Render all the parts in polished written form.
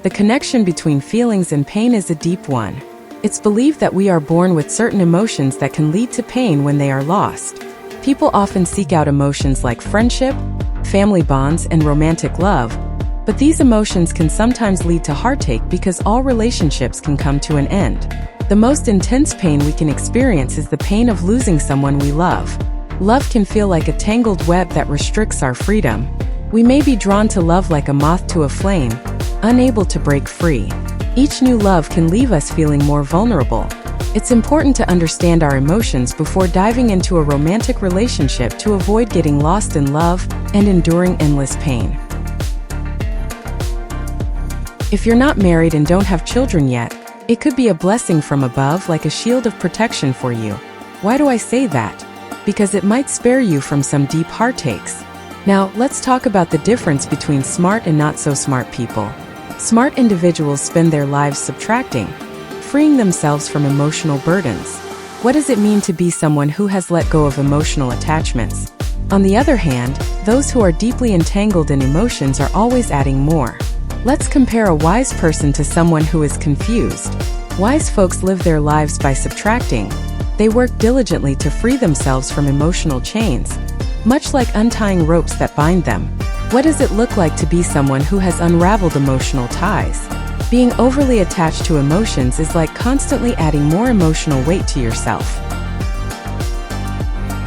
The connection between feelings and pain is a deep one. It's believed that we are born with certain emotions that can lead to pain when they are lost. People often seek out emotions like friendship, family bonds, and romantic love, but these emotions can sometimes lead to heartache because all relationships can come to an end. The most intense pain we can experience is the pain of losing someone we love. Love can feel like a tangled web that restricts our freedom. We may be drawn to love like a moth to a flame, unable to break free. Each new love can leave us feeling more vulnerable. It's important to understand our emotions before diving into a romantic relationship to avoid getting lost in love and enduring endless pain. If you're not married and don't have children yet, it could be a blessing from above, like a shield of protection for you. Why do I say that? Because it might spare you from some deep heartaches. Now, let's talk about the difference between smart and not so smart people. Smart individuals spend their lives subtracting, freeing themselves from emotional burdens. What does it mean to be someone who has let go of emotional attachments? On the other hand, those who are deeply entangled in emotions are always adding more. Let's compare a wise person to someone who is confused. Wise folks live their lives by subtracting. They work diligently to free themselves from emotional chains, much like untying ropes that bind them. What does it look like to be someone who has unraveled emotional ties? Being overly attached to emotions is like constantly adding more emotional weight to yourself.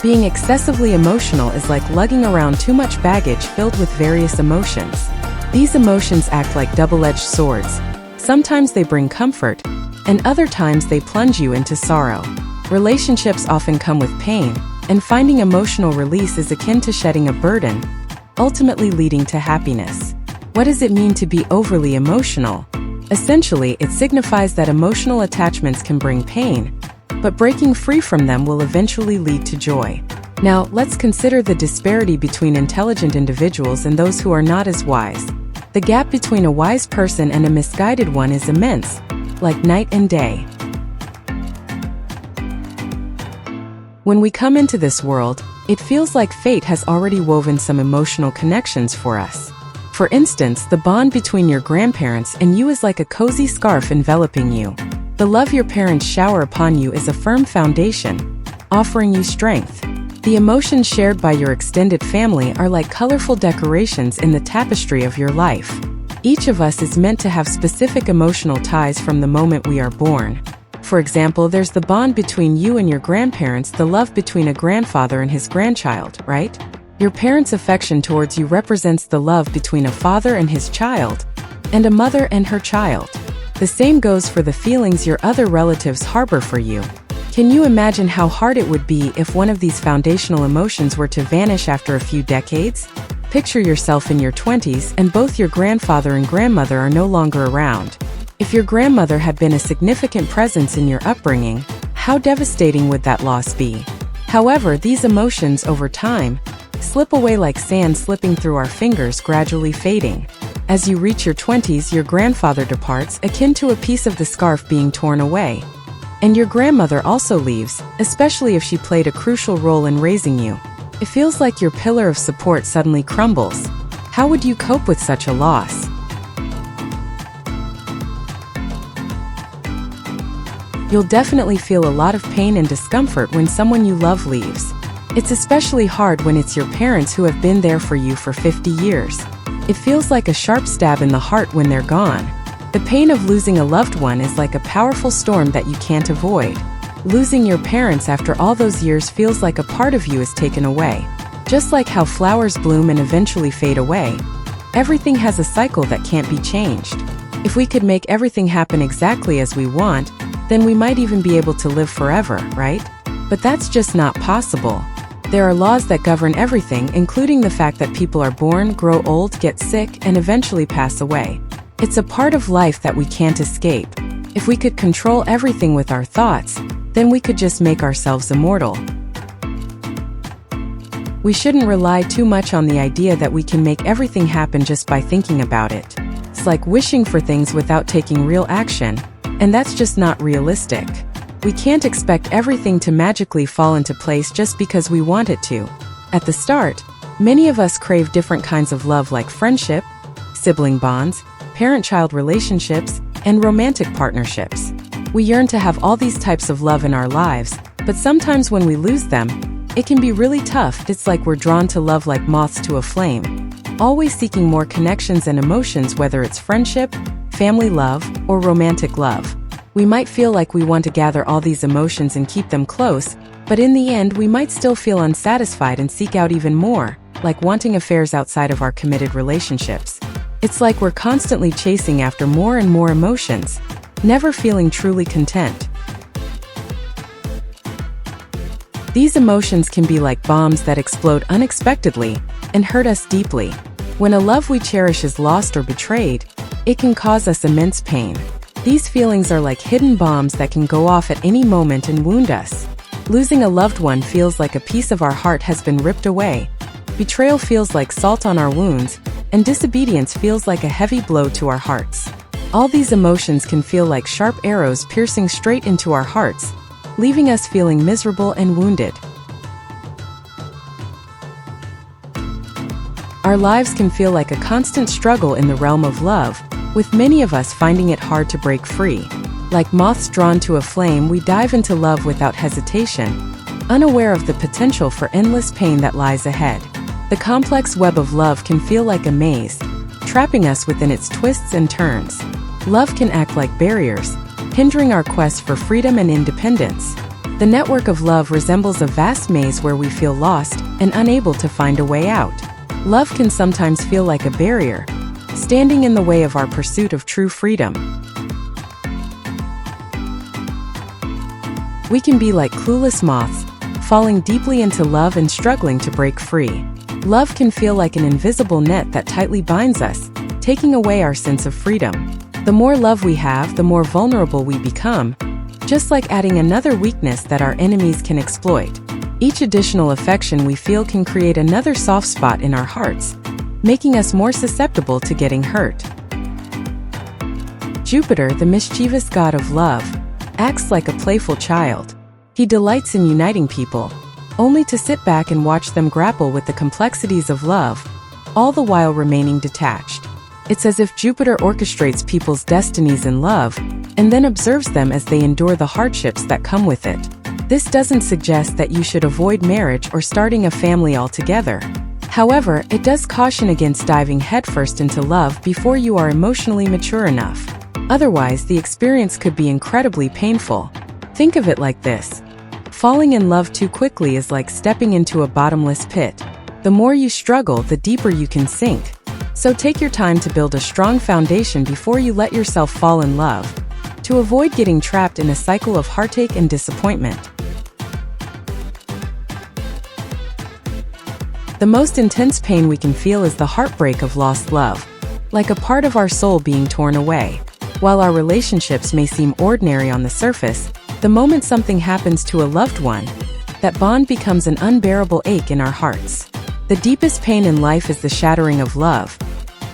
Being excessively emotional is like lugging around too much baggage filled with various emotions. These emotions act like double-edged swords. Sometimes they bring comfort, and other times they plunge you into sorrow. Relationships often come with pain, and finding emotional release is akin to shedding a burden, ultimately leading to happiness. What does it mean to be overly emotional? Essentially, it signifies that emotional attachments can bring pain, but breaking free from them will eventually lead to joy. Now, let's consider the disparity between intelligent individuals and those who are not as wise. The gap between a wise person and a misguided one is immense, like night and day. When we come into this world, it feels like fate has already woven some emotional connections for us. For instance, the bond between your grandparents and you is like a cozy scarf enveloping you. The love your parents shower upon you is a firm foundation, offering you strength. The emotions shared by your extended family are like colorful decorations in the tapestry of your life. Each of us is meant to have specific emotional ties from the moment we are born. For example, there's the bond between you and your grandparents, the love between a grandfather and his grandchild, right? Your parents' affection towards you represents the love between a father and his child, and a mother and her child. The same goes for the feelings your other relatives harbor for you. Can you imagine how hard it would be if one of these foundational emotions were to vanish after a few decades? Picture yourself in your 20s and both your grandfather and grandmother are no longer around. If your grandmother had been a significant presence in your upbringing, how devastating would that loss be? However, these emotions, over time, slip away like sand slipping through our fingers, gradually fading. As you reach your 20s, your grandfather departs, akin to a piece of the scarf being torn away. And your grandmother also leaves, especially if she played a crucial role in raising you. It feels like your pillar of support suddenly crumbles. How would you cope with such a loss? You'll definitely feel a lot of pain and discomfort when someone you love leaves. It's especially hard when it's your parents who have been there for you for 50 years. It feels like a sharp stab in the heart when they're gone. The pain of losing a loved one is like a powerful storm that you can't avoid. Losing your parents after all those years feels like a part of you is taken away. Just like how flowers bloom and eventually fade away, everything has a cycle that can't be changed. If we could make everything happen exactly as we want, then we might even be able to live forever, right? But that's just not possible. There are laws that govern everything, including the fact that people are born, grow old, get sick, and eventually pass away. It's a part of life that we can't escape. If we could control everything with our thoughts, then we could just make ourselves immortal. We shouldn't rely too much on the idea that we can make everything happen just by thinking about it. It's like wishing for things without taking real action, and that's just not realistic. We can't expect everything to magically fall into place just because we want it to. At the start, many of us crave different kinds of love like friendship, sibling bonds, parent-child relationships, and romantic partnerships. We yearn to have all these types of love in our lives, but sometimes when we lose them, it can be really tough. It's like we're drawn to love like moths to a flame, always seeking more connections and emotions, whether it's friendship, family love, or romantic love. We might feel like we want to gather all these emotions and keep them close, but in the end we might still feel unsatisfied and seek out even more, like wanting affairs outside of our committed relationships. It's like we're constantly chasing after more and more emotions, never feeling truly content. These emotions can be like bombs that explode unexpectedly and hurt us deeply. When a love we cherish is lost or betrayed, it can cause us immense pain. These feelings are like hidden bombs that can go off at any moment and wound us. Losing a loved one feels like a piece of our heart has been ripped away. Betrayal feels like salt on our wounds, and disobedience feels like a heavy blow to our hearts. All these emotions can feel like sharp arrows piercing straight into our hearts, leaving us feeling miserable and wounded. Our lives can feel like a constant struggle in the realm of love, with many of us finding it hard to break free. Like moths drawn to a flame, we dive into love without hesitation, unaware of the potential for endless pain that lies ahead. The complex web of love can feel like a maze, trapping us within its twists and turns. Love can act like barriers, hindering our quest for freedom and independence. The network of love resembles a vast maze where we feel lost and unable to find a way out. Love can sometimes feel like a barrier, standing in the way of our pursuit of true freedom. We can be like clueless moths, falling deeply into love and struggling to break free. Love can feel like an invisible net that tightly binds us, taking away our sense of freedom. The more love we have, the more vulnerable we become, just like adding another weakness that our enemies can exploit. Each additional affection we feel can create another soft spot in our hearts, making us more susceptible to getting hurt. Jupiter, the mischievous god of love, acts like a playful child. He delights in uniting people, only to sit back and watch them grapple with the complexities of love, all the while remaining detached. It's as if Jupiter orchestrates people's destinies in love, and then observes them as they endure the hardships that come with it. This doesn't suggest that you should avoid marriage or starting a family altogether. However, it does caution against diving headfirst into love before you are emotionally mature enough. Otherwise, the experience could be incredibly painful. Think of it like this. Falling in love too quickly is like stepping into a bottomless pit. The more you struggle, the deeper you can sink. So take your time to build a strong foundation before you let yourself fall in love, to avoid getting trapped in a cycle of heartache and disappointment. The most intense pain we can feel is the heartbreak of lost love, like a part of our soul being torn away. While our relationships may seem ordinary on the surface, the moment something happens to a loved one, that bond becomes an unbearable ache in our hearts. The deepest pain in life is the shattering of love.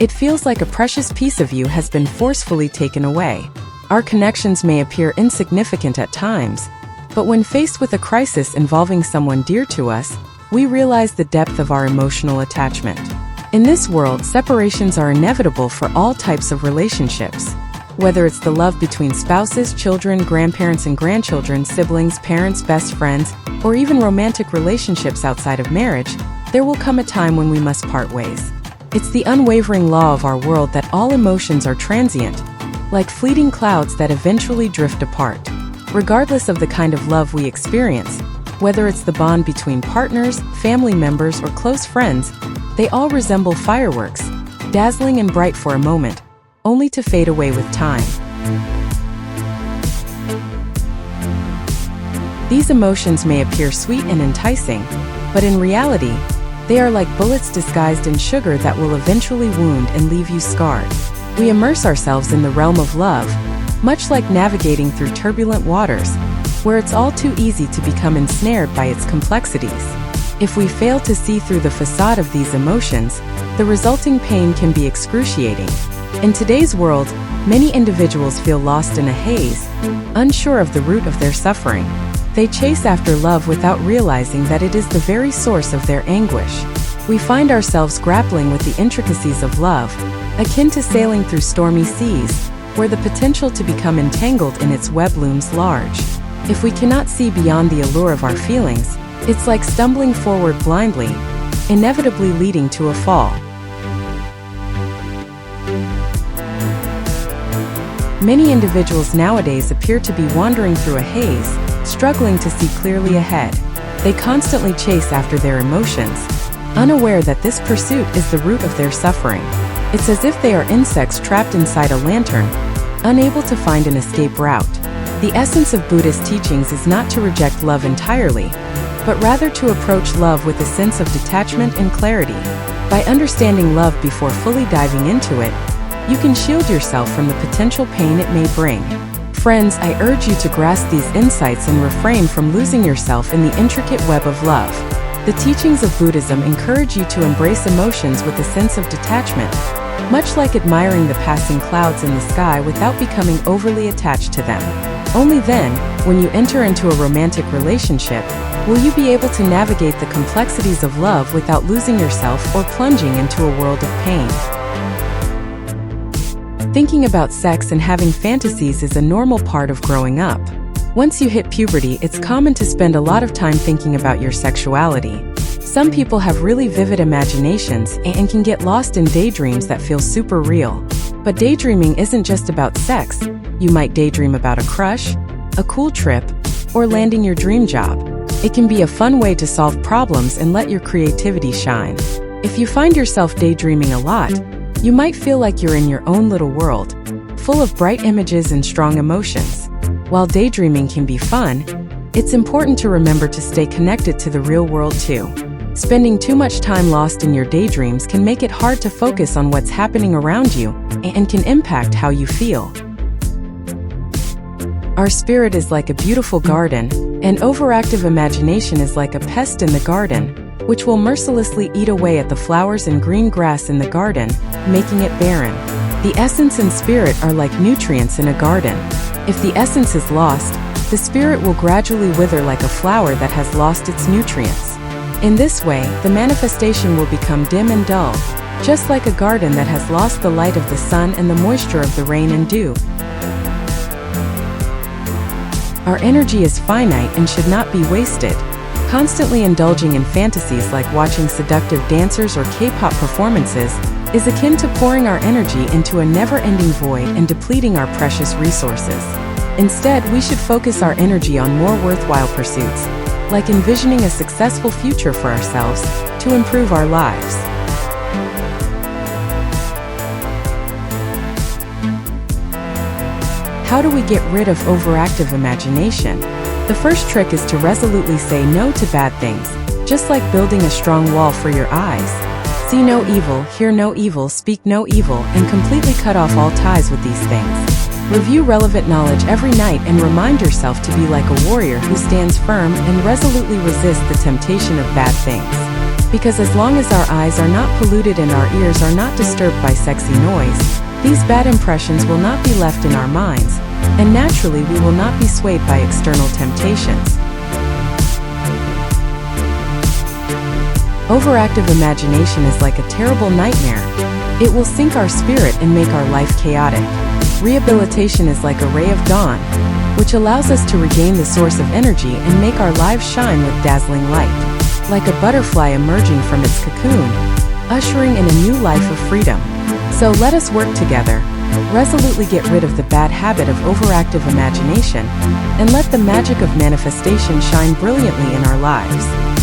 It feels like a precious piece of you has been forcefully taken away. Our connections may appear insignificant at times, but when faced with a crisis involving someone dear to us, we realize the depth of our emotional attachment. In this world, separations are inevitable for all types of relationships. Whether it's the love between spouses, children, grandparents and grandchildren, siblings, parents, best friends, or even romantic relationships outside of marriage, there will come a time when we must part ways. It's the unwavering law of our world that all emotions are transient, like fleeting clouds that eventually drift apart. Regardless of the kind of love we experience, whether it's the bond between partners, family members, or close friends, they all resemble fireworks, dazzling and bright for a moment, only to fade away with time. These emotions may appear sweet and enticing, but in reality, they are like bullets disguised in sugar that will eventually wound and leave you scarred. We immerse ourselves in the realm of love, much like navigating through turbulent waters, where it's all too easy to become ensnared by its complexities. If we fail to see through the facade of these emotions, the resulting pain can be excruciating. In today's world, many individuals feel lost in a haze, unsure of the root of their suffering. They chase after love without realizing that it is the very source of their anguish. We find ourselves grappling with the intricacies of love, akin to sailing through stormy seas, where the potential to become entangled in its web looms large. If we cannot see beyond the allure of our feelings, it's like stumbling forward blindly, inevitably leading to a fall. Many individuals nowadays appear to be wandering through a haze, struggling to see clearly ahead. They constantly chase after their emotions, unaware that this pursuit is the root of their suffering. It's as if they are insects trapped inside a lantern, unable to find an escape route. The essence of Buddhist teachings is not to reject love entirely, but rather to approach love with a sense of detachment and clarity. By understanding love before fully diving into it, you can shield yourself from the potential pain it may bring. Friends, I urge you to grasp these insights and refrain from losing yourself in the intricate web of love. The teachings of Buddhism encourage you to embrace emotions with a sense of detachment, much like admiring the passing clouds in the sky without becoming overly attached to them. Only then, when you enter into a romantic relationship, will you be able to navigate the complexities of love without losing yourself or plunging into a world of pain. Thinking about sex and having fantasies is a normal part of growing up. Once you hit puberty, it's common to spend a lot of time thinking about your sexuality. Some people have really vivid imaginations and can get lost in daydreams that feel super real. But daydreaming isn't just about sex. You might daydream about a crush, a cool trip, or landing your dream job. It can be a fun way to solve problems and let your creativity shine. If you find yourself daydreaming a lot, you might feel like you're in your own little world, full of bright images and strong emotions. While daydreaming can be fun, it's important to remember to stay connected to the real world too. Spending too much time lost in your daydreams can make it hard to focus on what's happening around you and can impact how you feel. Our spirit is like a beautiful garden, and overactive imagination is like a pest in the garden, which will mercilessly eat away at the flowers and green grass in the garden, making it barren. The essence and spirit are like nutrients in a garden. If the essence is lost, the spirit will gradually wither like a flower that has lost its nutrients. In this way, the manifestation will become dim and dull, just like a garden that has lost the light of the sun and the moisture of the rain and dew. Our energy is finite and should not be wasted. Constantly indulging in fantasies like watching seductive dancers or K-pop performances is akin to pouring our energy into a never-ending void and depleting our precious resources. Instead, we should focus our energy on more worthwhile pursuits, like envisioning a successful future for ourselves to improve our lives. How do we get rid of overactive imagination? The first trick is to resolutely say no to bad things, just like building a strong wall for your eyes. See no evil, hear no evil, speak no evil, and completely cut off all ties with these things. Review relevant knowledge every night and remind yourself to be like a warrior who stands firm and resolutely resists the temptation of bad things. Because as long as our eyes are not polluted and our ears are not disturbed by sexy noise, these bad impressions will not be left in our minds, and naturally we will not be swayed by external temptations. Overactive imagination is like a terrible nightmare. It will sink our spirit and make our life chaotic. Rehabilitation is like a ray of dawn, which allows us to regain the source of energy and make our lives shine with dazzling light. Like a butterfly emerging from its cocoon, ushering in a new life of freedom. So let us work together, resolutely get rid of the bad habit of overactive imagination, and let the magic of manifestation shine brilliantly in our lives.